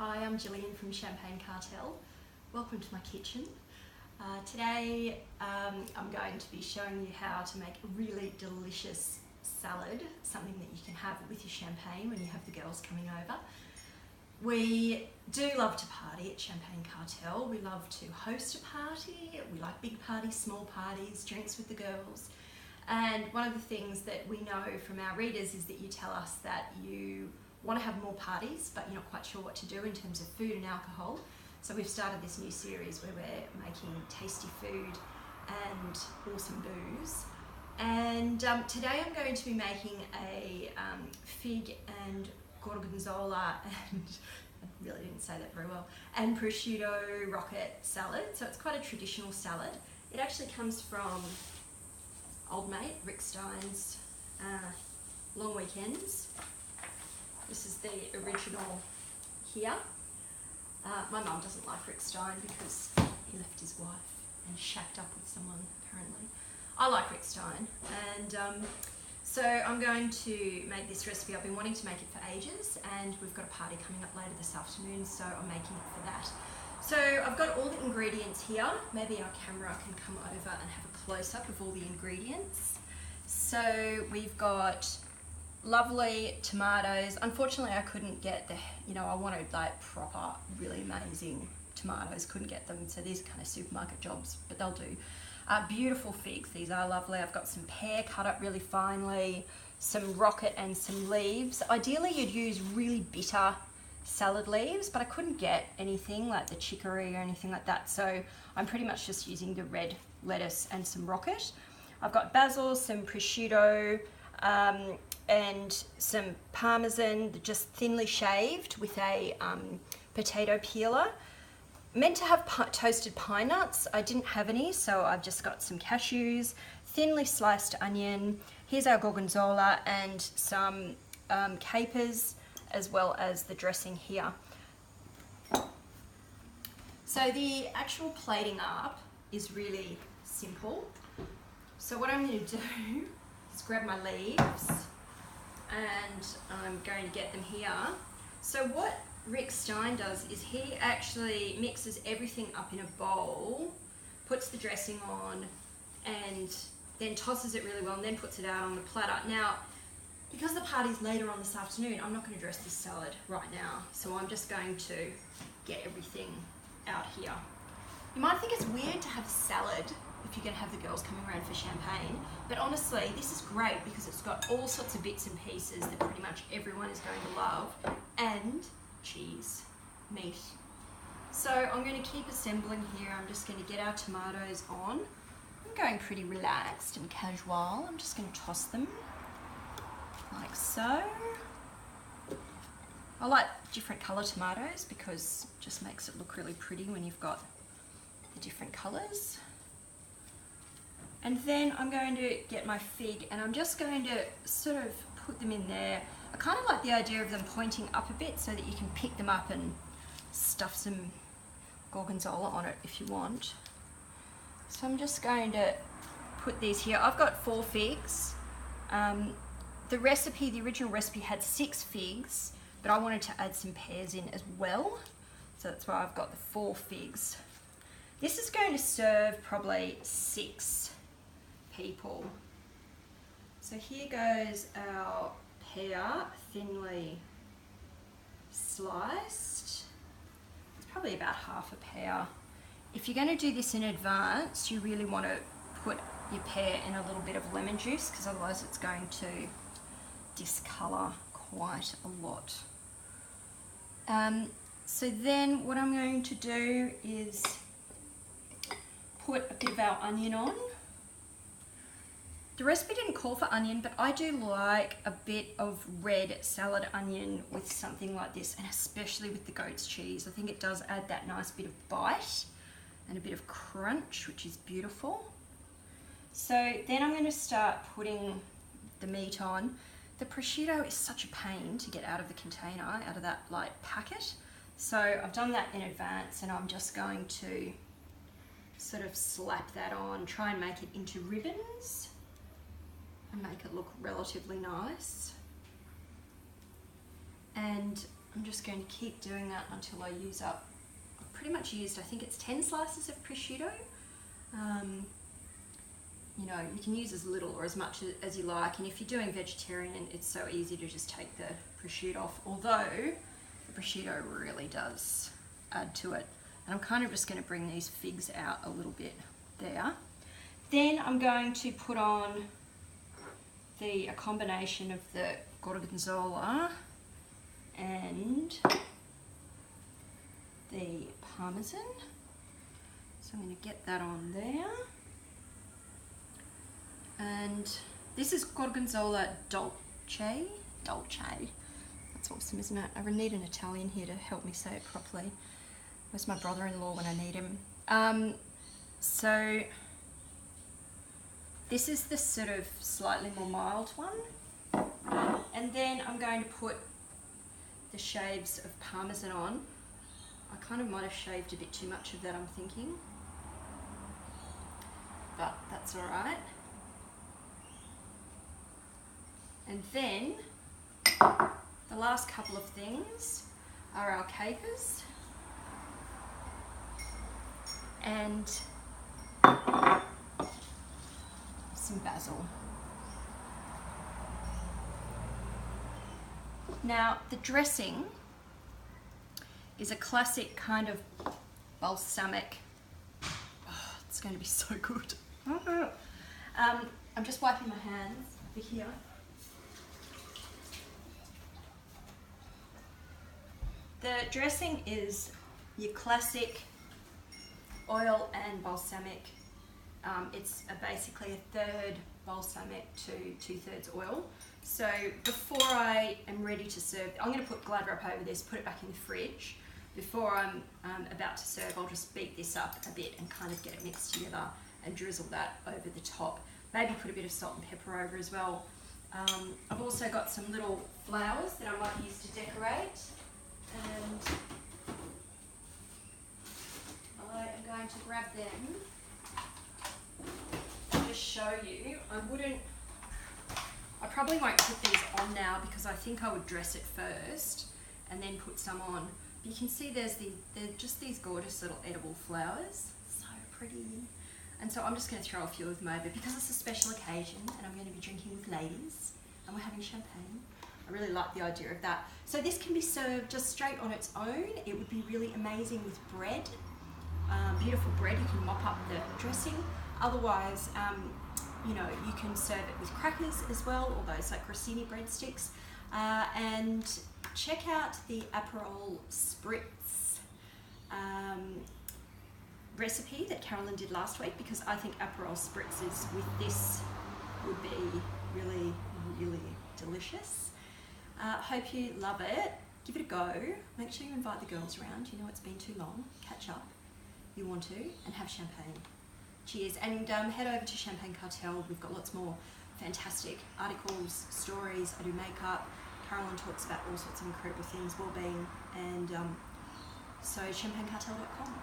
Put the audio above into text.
Hi, I'm Gillian from Champagne Cartel. Welcome to my kitchen. Today I'm going to be showing you how to make a really delicious salad, something that you can have with your champagne when you have the girls coming over. We do love to party at Champagne Cartel. We love to host a party. We like big parties, small parties, drinks with the girls. And one of the things that we know from our readers is that you tell us that you want to have more parties, but you're not quite sure what to do in terms of food and alcohol. So we've started this new series where we're making tasty food and awesome booze. And today I'm going to be making a fig and Gorgonzola and I really didn't say that very well, and prosciutto rocket salad. So it's quite a traditional salad. It actually comes from old mate Rick Stein's Long Weekends. This is the original here. My mum doesn't like Rick Stein because he left his wife and shacked up with someone, apparently. I like Rick Stein, and so I'm going to make this recipe. I've been wanting to make it for ages, and we've got a party coming up later this afternoon, so I'm making it for that. So I've got all the ingredients here. Maybe our camera can come over and have a close-up of all the ingredients. So we've got lovely tomatoes. Unfortunately, I couldn't get I wanted like proper, really amazing tomatoes. Couldn't get them, so these are kind of supermarket jobs, but they'll do. Beautiful figs, these are lovely. I've got some pear cut up really finely, some rocket and some leaves. Ideally, you'd use really bitter salad leaves, but I couldn't get anything like the chicory or anything like that, so I'm pretty much just using the red lettuce and some rocket. I've got basil, some prosciutto, and some parmesan, just thinly shaved with a potato peeler. Meant to have toasted pine nuts. I didn't have any, so I've just got some cashews, thinly sliced onion. Here's our gorgonzola and some capers, as well as the dressing here. So the actual plating up is really simple. So what I'm going to do is grab my leaves, and I'm going to get them here. So what Rick Stein does is he actually mixes everything up in a bowl, puts the dressing on, and then tosses it really well, and then puts it out on the platter. Now, because the party's later on this afternoon, I'm not going to dress this salad right now, so I'm just going to get everything out here. You might think it's weird to have a salad if you're going to have the girls coming around for champagne, but honestly, this is great because it's got all sorts of bits and pieces that pretty much everyone is going to love, and cheese, meat. So I'm going to keep assembling here. I'm just going to get our tomatoes on. I'm going pretty relaxed and casual. I'm just going to toss them like so. I like different colour tomatoes because it just makes it look really pretty when you've got the different colours. And then I'm going to get my fig, and I'm just going to sort of put them in there. I kind of like the idea of them pointing up a bit so that you can pick them up and stuff some gorgonzola on it if you want. So I'm just going to put these here. I've got 4 figs. The original recipe had 6 figs, but I wanted to add some pears in as well. So that's why I've got the 4 figs. This is going to serve probably 6 people. So here goes our pear, thinly sliced. It's probably about half a pear. If you're going to do this in advance, you really want to put your pear in a little bit of lemon juice, because otherwise it's going to discolour quite a lot. So then what I'm going to do is put a bit of our onion on. The recipe didn't call for onion, but I do like a bit of red salad onion with something like this, and especially with the goat's cheese. I think it does add that nice bit of bite and a bit of crunch, which is beautiful. So then I'm going to start putting the meat on. The prosciutto is such a pain to get out of the container, out of that like packet. So I've done that in advance, and I'm just going to sort of slap that on, try and make it into ribbons and make it look relatively nice. And I'm just going to keep doing that until I use up, I've pretty much used, I think it's 10 slices of prosciutto. You know, you can use as little or as much as you like, and if you're doing vegetarian, it's so easy to just take the prosciutto off, although the prosciutto really does add to it. And I'm kind of just going to bring these figs out a little bit there. Then I'm going to put on a combination of the Gorgonzola and the Parmesan. So I'm going to get that on there. And this is Gorgonzola Dolce. That's awesome, isn't it? I need an Italian here to help me say it properly. Where's my brother-in-law when I need him? So this is the sort of slightly more mild one. And then I'm going to put the shaves of Parmesan on. I kind of might have shaved a bit too much of that, I'm thinking. But that's all right. And then the last couple of things are our capers and some basil. Now the dressing is a classic kind of balsamic. Oh, it's going to be so good. I'm just wiping my hands over here. The dressing is your classic oil and balsamic. It's basically a third balsamic to 2/3 oil. So before I am ready to serve, I'm going to put Glad wrap over this, put it back in the fridge. Before I'm about to serve, I'll just beat this up a bit and kind of get it mixed together and drizzle that over the top. Maybe put a bit of salt and pepper over as well. I've also got some little flowers that I might use to decorate. And I am going to grab them and just show you. I probably won't put these on now because I think I would dress it first and then put some on. But you can see they're just these gorgeous little edible flowers. So pretty. And so I'm just going to throw a few of them over because it's a special occasion and I'm going to be drinking with ladies and we're having champagne. I really like the idea of that. So this can be served just straight on its own. It would be really amazing with bread. Beautiful bread, you can mop up the dressing. Otherwise, you know, you can serve it with crackers as well, or those like grissini breadsticks. And check out the Aperol Spritz recipe that Carolyn did last week, because I think Aperol Spritzes with this would be really, really delicious. Hope you love it. Give it a go. Make sure you invite the girls around. You know it's been too long. Catch up. You want to, and have champagne. Cheers. And head over to Champagne Cartel. We've got lots more fantastic articles, stories. I do makeup. Carolyn talks about all sorts of incredible things, well-being, and so champagnecartel.com.